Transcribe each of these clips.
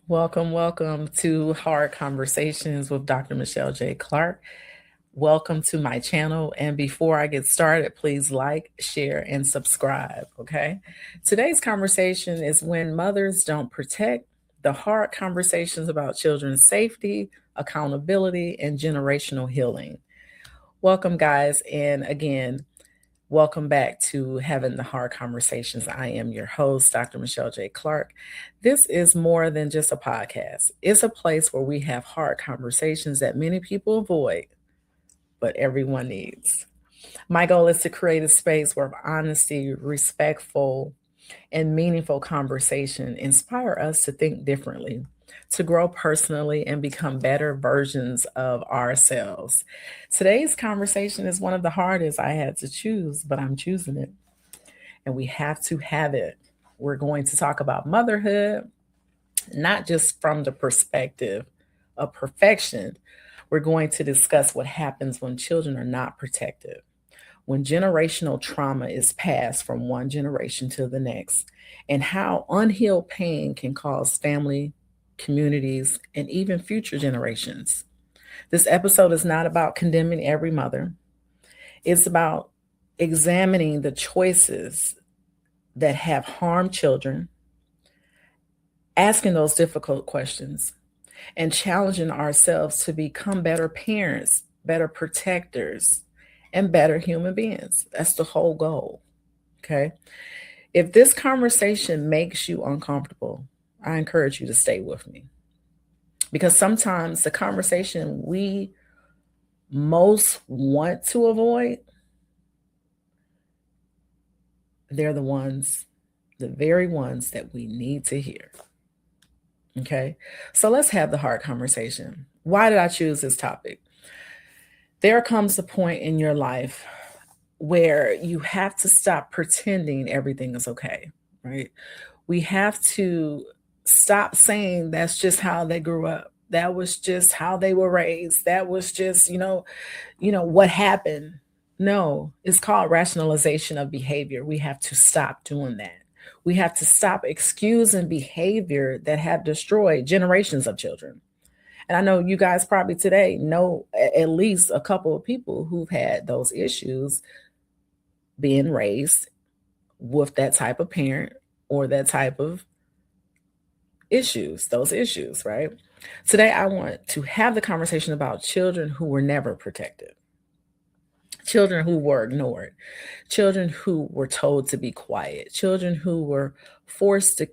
Welcome to Hard Conversations with Dr. Michelle J. Clark. Welcome to my channel. And before I get started, please like, share, and subscribe. Okay. Today's conversation is when mothers don't protect, the hard conversations about children's safety, accountability, and generational healing. Welcome, guys. And again, welcome back to Having the Hard Conversations. I am your host, Dr. Michelle J. Clark. This is more than just a podcast, it's a place where we have hard conversations that many people avoid, but everyone needs. My goal is to create a space where honesty, respectful, and meaningful conversation inspire us to think differently, to grow personally, and become better versions of ourselves. Today's conversation is one of the hardest I had to choose, but I'm choosing it, and we have to have it. We're going to talk about motherhood, not just from the perspective of perfection. We're going to discuss what happens when children are not protected, when generational trauma is passed from one generation to the next, and how unhealed pain can cause family, communities, and even future generations. This episode is not about condemning every mother, it's about examining the choices that have harmed children, asking those difficult questions, and challenging ourselves to become better parents, better protectors, and better human beings. That's the whole goal. Okay. If this conversation makes you uncomfortable, I encourage you to stay with me because sometimes the conversation we most want to avoid, they're the very ones that we need to hear. Okay. So let's have the hard conversation. Why did I choose this topic? There comes a point in your life where you have to stop pretending everything is okay, right? We have to stop saying that's just how they grew up. That was just how they were raised. That was just, what happened. No, it's called rationalization of behavior. We have to stop doing that. We have to stop excusing behavior that have destroyed generations of children. And I know you guys probably today know at least a couple of people who've had those issues being raised with that type of parent or that type of those issues, right? Today, I want to have the conversation about children who were never protected, children who were ignored, children who were told to be quiet, children who were forced to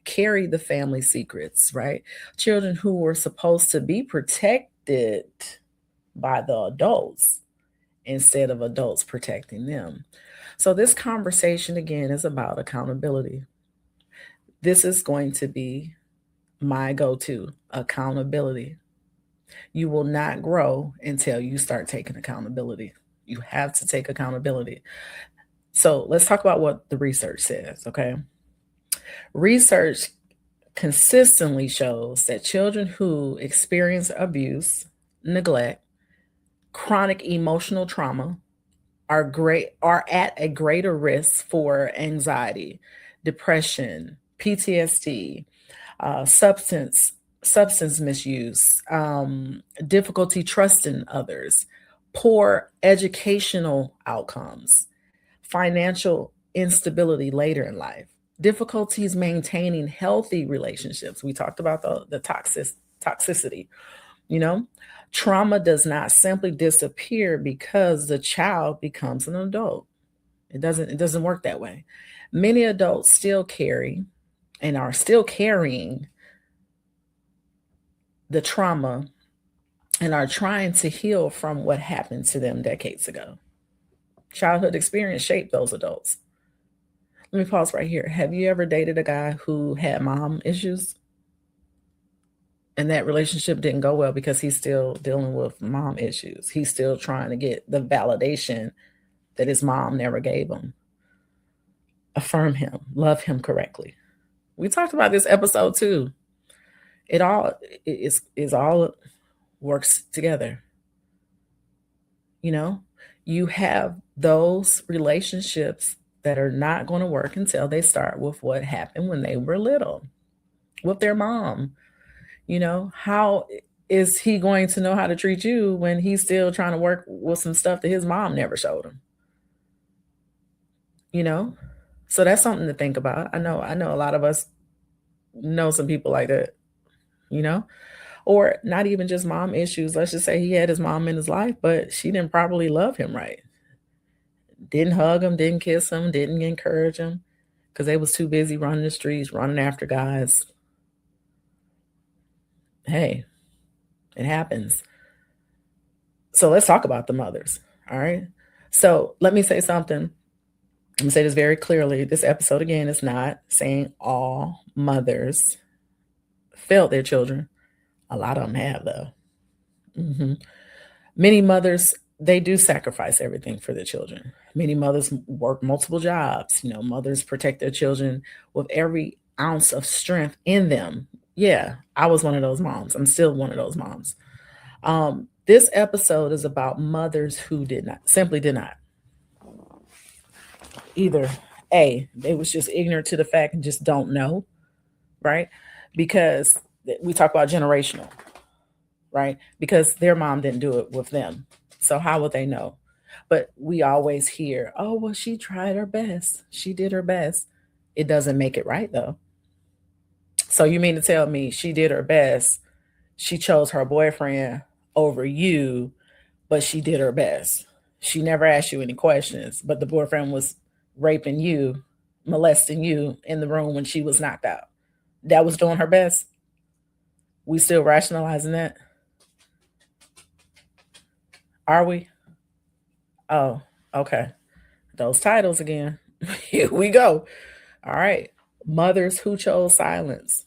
carry the family secrets, right? Children who were supposed to be protected by the adults instead of adults protecting them. So, this conversation again is about accountability. This is going to be my go to accountability. You will not grow until you start taking accountability. You have to take accountability. So, let's talk about what the research says, okay? Research consistently shows that children who experience abuse, neglect, chronic emotional trauma, are at a greater risk for anxiety, depression, PTSD, substance misuse, difficulty trusting others, poor educational outcomes, financial instability later in life, difficulties maintaining healthy relationships. We talked about the toxicity, you know. Trauma does not simply disappear because the child becomes an adult. It doesn't work that way. Many adults still carry and are still carrying the trauma and are trying to heal from what happened to them decades ago. Childhood experience shaped those adults. Let me pause right here. Have you ever dated a guy who had mom issues? And that relationship didn't go well because he's still dealing with mom issues. He's still trying to get the validation that his mom never gave him. Affirm him, love him correctly. We talked about this episode too. It all is all works together. You know, you have those relationships that are not going to work until they start with what happened when they were little with their mom. How is he going to know how to treat you when he's still trying to work with some stuff that his mom never showed him? You know? So that's something to think about. I know a lot of us know some people like that, you know? Or not even just mom issues. Let's just say he had his mom in his life, but she didn't properly love him right. Didn't hug him, didn't kiss him, didn't encourage him because they was too busy running the streets, running after guys. Hey, it happens. So let's talk about the mothers. All right. So let me say something. I'm gonna say this very clearly. This episode again is not saying all mothers failed their children. A lot of them have though. hmm Many mothers, they do sacrifice everything for their children. Many mothers work multiple jobs. Mothers protect their children with every ounce of strength in them. Yeah, I was one of those moms. I'm still one of those moms. This episode is about mothers who did not. Either A, they was just ignorant to the fact and just don't know, right? Because we talk about generational, right? Because their mom didn't do it with them. So how would they know? But we always hear, oh, well, she tried her best. She did her best. It doesn't make it right, though. So you mean to tell me she did her best? She chose her boyfriend over you, but she did her best. She never asked you any questions, but the boyfriend was raping you, molesting you in the room when she was knocked out. That was doing her best. We still rationalizing that? Are we? Oh, okay. Those titles again. Here we go. All right. Mothers who chose silence.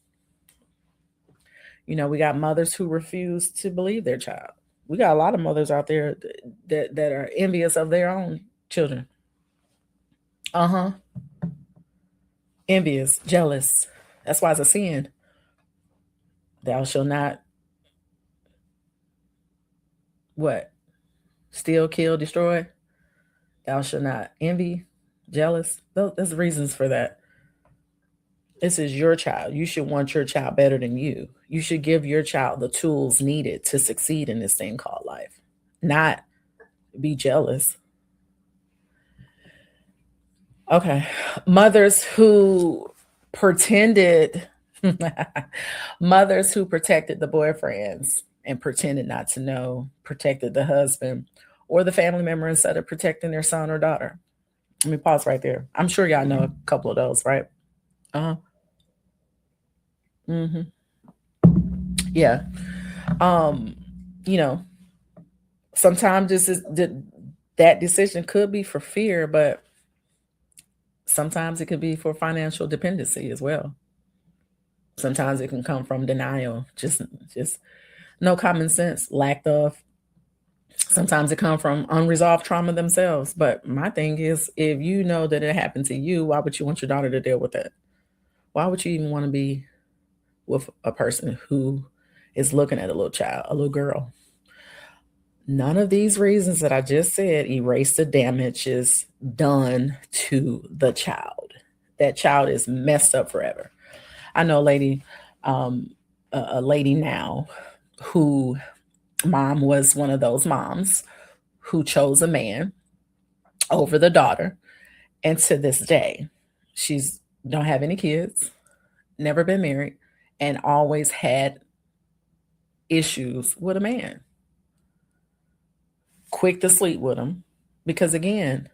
We got mothers who refuse to believe their child. We got a lot of mothers out there that are envious of their own children. Uh-huh. Envious, jealous. That's why it's a sin. Thou shalt not what? Steal, kill, destroy. Thou shalt not envy, jealous. There's reasons for that. This is your child. You should want your child better than you. You should give your child the tools needed to succeed in this thing called life, not be jealous. Okay. Mothers who pretended, mothers who protected the boyfriends and pretended not to know, protected the husband or the family member instead of protecting their son or daughter. Let me pause right there. I'm sure y'all know a couple of those, right? Uh-huh. hmm Yeah. Um, you know, sometimes that decision could be for fear, but sometimes it could be for financial dependency as well. Sometimes it can come from denial, just no common sense, lack of. Sometimes it comes from unresolved trauma themselves. But my thing is, if you know that it happened to you, why would you want your daughter to deal with it? Why would you even want to be with a person who is looking at a little child, a little girl? None of these reasons that I just said erase the damages done to the child. That child is messed up forever. I know um, a lady now who mom was one of those moms who chose a man over the daughter, and to this day, she's don't have any kids, never been married, and always had issues with a man. Quick to sleep with him, because again,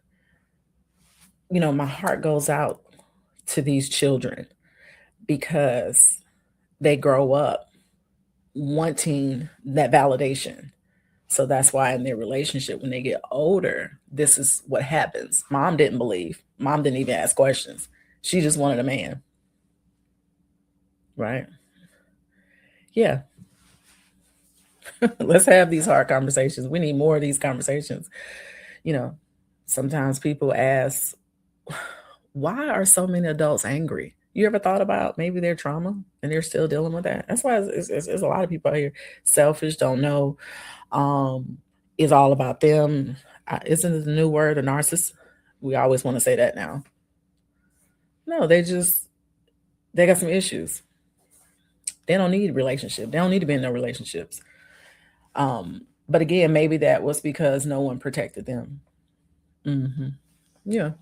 my heart goes out to these children because they grow up wanting that validation. So that's why in their relationship, when they get older, this is what happens. Mom didn't believe. Mom didn't even ask questions. She just wanted a man. Right? Yeah. Let's have these hard conversations. We need more of these conversations. You know, sometimes people ask, why are so many adults angry? You ever thought about maybe their trauma and they're still dealing with that? That's why it's a lot of people out here selfish, don't know, um, is all about them. Isn't it the new word, a narcissist? We always want to say that now. No, they got some issues. They don't need relationship. They don't need to be in no relationships. But again, maybe that was because no one protected them. Hmm. Yeah,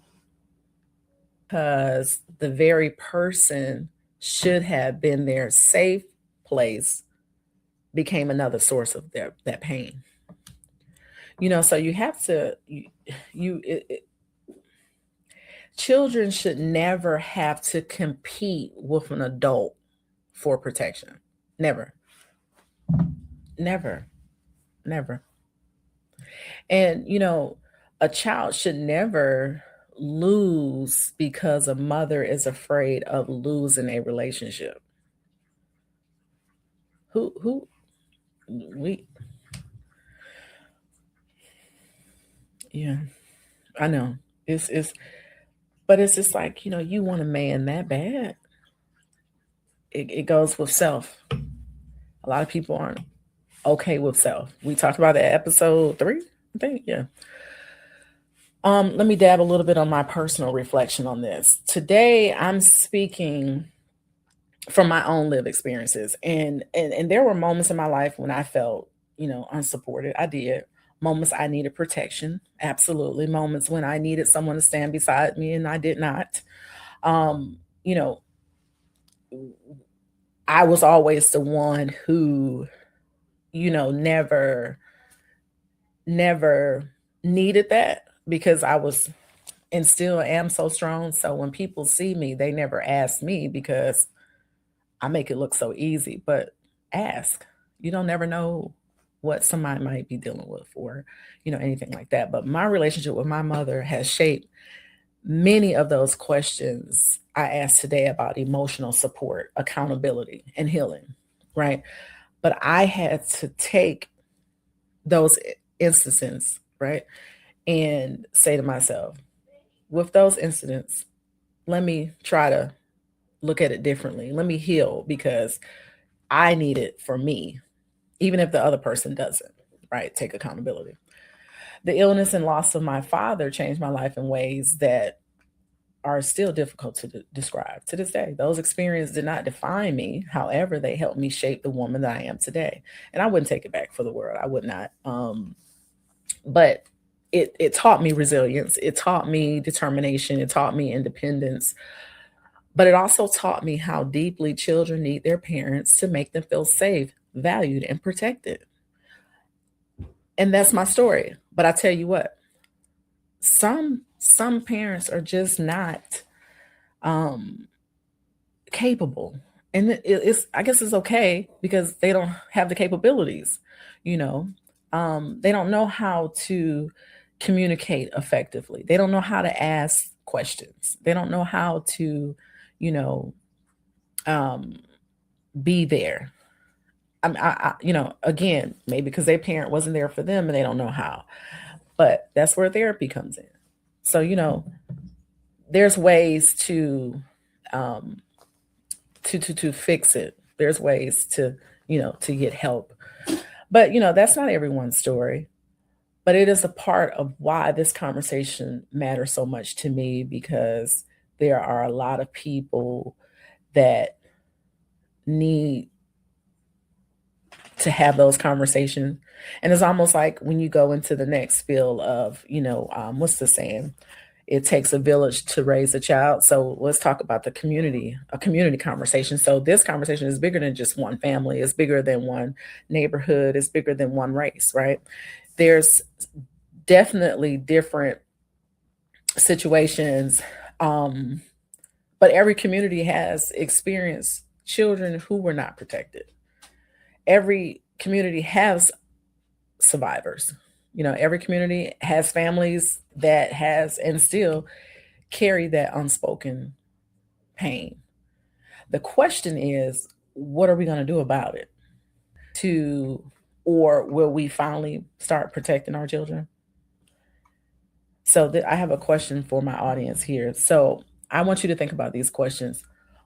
because the very person should have been their safe place became another source of that pain. So you have to children should never have to compete with an adult for protection. Never, never, never. And a child should never lose because a mother is afraid of losing a relationship. Who we Yeah, I know. It's but it's just like, you want a man that bad. It goes with self. A lot of people aren't okay with self. We talked about that episode 3, I think. Yeah. Let me dab a little bit on my personal reflection on this. Today I'm speaking from my own live experiences, and there were moments in my life when I felt, unsupported. I did. Moments I needed protection, absolutely. Moments when I needed someone to stand beside me and I did not. You know, I was always the one who, never needed that because I was and still am so strong. So when people see me, they never ask me because I make it look so easy. But ask. You don't never know what somebody might be dealing with or, anything like that. But my relationship with my mother has shaped many of those questions I asked today about emotional support, accountability, and healing. Right. But I had to take those instances, right, and say to myself, with those incidents, let me try to look at it differently. Let me heal because I need it for me, even if the other person doesn't, right? Take accountability. The illness and loss of my father changed my life in ways that are still difficult to describe to this day. Those experiences did not define me. However, they helped me shape the woman that I am today. And I wouldn't take it back for the world. I would not. But it taught me resilience. It taught me determination. It taught me independence. But it also taught me how deeply children need their parents to make them feel safe, valued, and protected. And that's my story. But I tell you what, some parents are just not um capable. And it's, I guess it's okay because they don't have the capabilities, you know. They don't know how to communicate effectively. They don't know how to ask questions. They don't know how to, you know, um be there. Again, maybe because their parent wasn't there for them and they don't know how. But that's where therapy comes in. So, there's ways um, to fix it. There's ways to get help. But that's not everyone's story. But it is a part of why this conversation matters so much to me because there are a lot of people that need to have those conversations. And it's almost like when you go into the next field of, what's the saying? It takes a village to raise a child. So let's talk about a community conversation. So this conversation is bigger than just one family. It's bigger than one neighborhood. It's bigger than one race, right? There's definitely different situations. But every community has experienced children who were not protected. Every community has survivors. Every community has families that has and still carry that unspoken pain. The question is, what are we going to do about it? Or will we finally start protecting our children? So I have a question for my audience here. So I want you to think about these questions.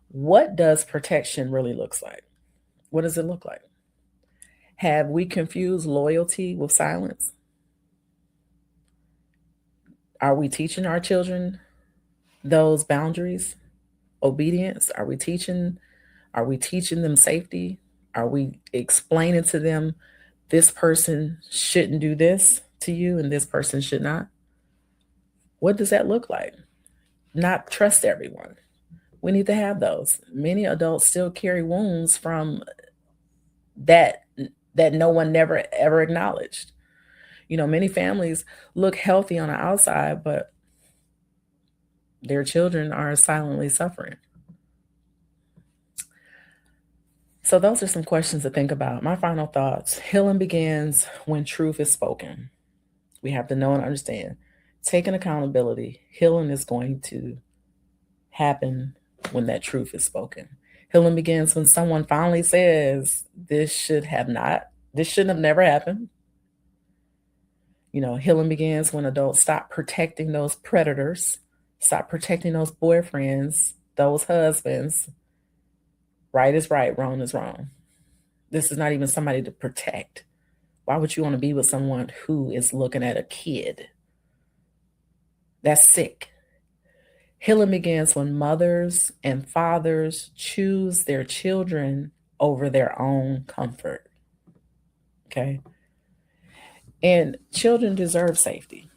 What does protection really looks like? What does it look like? Have we confused loyalty with silence? Are we teaching our children those boundaries? Obedience? Are we teaching Are we teaching them safety? Are we explaining to them this person shouldn't do this to you and this person should not? What does that look like? Not trust everyone. We need to have those. Many adults still carry wounds from that no one never ever acknowledged. Many families look healthy on the outside, but their children are silently suffering. So those are some questions to think about. My final thoughts: healing begins when truth is spoken. We have to know and understand. Taking accountability, healing is going to happen when that truth is spoken. Healing begins when someone finally says, this shouldn't have never happened. Healing begins when adults stop protecting those predators, stop protecting those boyfriends, those husbands. Right is right, wrong is wrong. This is not even somebody to protect. Why would you want to be with someone who is looking at a kid? That's sick. Healing begins when mothers and fathers choose their children over their own comfort. Okay? And children deserve safety.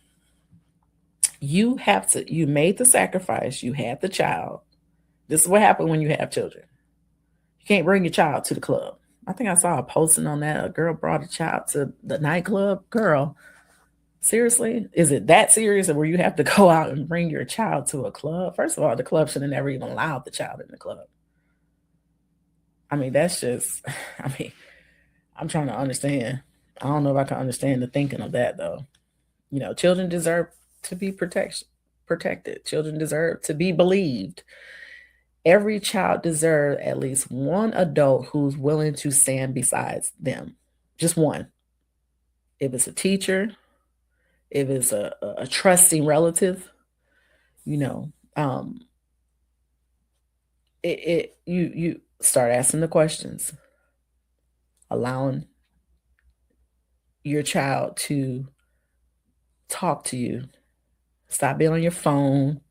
You made the sacrifice, you had the child. This is what happened when you have children. You can't bring your child to the club. I think I saw a posting on that. A girl brought a child to the nightclub. Girl, seriously? Is it that serious where you have to go out and bring your child to a club? First of all, the club should have never even allowed the child in the club. That's just, I'm trying to understand. I don't know if I can understand the thinking of that, though. Children deserve to be protected. Children deserve to be believed. Every child deserves at least one adult who's willing to stand beside them. Just one. If it's a teacher, if it's a trusting relative, you start asking the questions, allowing your child to talk to you. Stop being on your phone.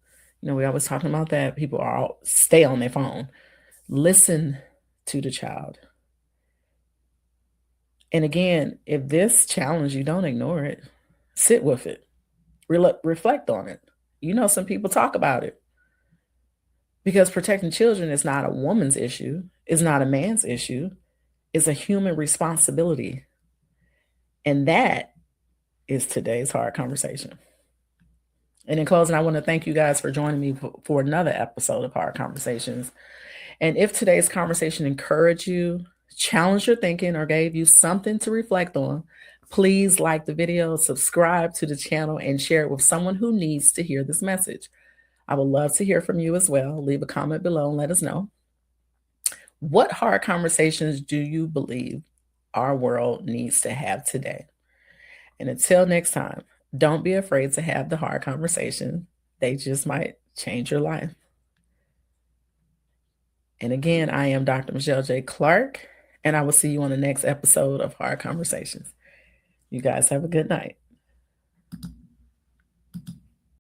We always talking about that. People stay on their phone. Listen to the child. And again, if this challenge, you don't ignore it. Sit with it. Reflect on it. Some people talk about it. Because protecting children is not a woman's issue. It's not a man's issue. It's a human responsibility. And that is today's hard conversation. And in closing, I want to thank you guys for joining me for another episode of Hard Conversations. And if today's conversation encouraged you, challenged your thinking, or gave you something to reflect on, please like the video, subscribe to the channel, and share it with someone who needs to hear this message. I would love to hear from you as well. Leave a comment below and let us know. What hard conversations do you believe our world needs to have today? And until next time, don't be afraid to have the hard conversation. They just might change your life. And again, I am Dr. Michelle J. Clark, and I will see you on the next episode of Hard Conversations. You guys have a good night.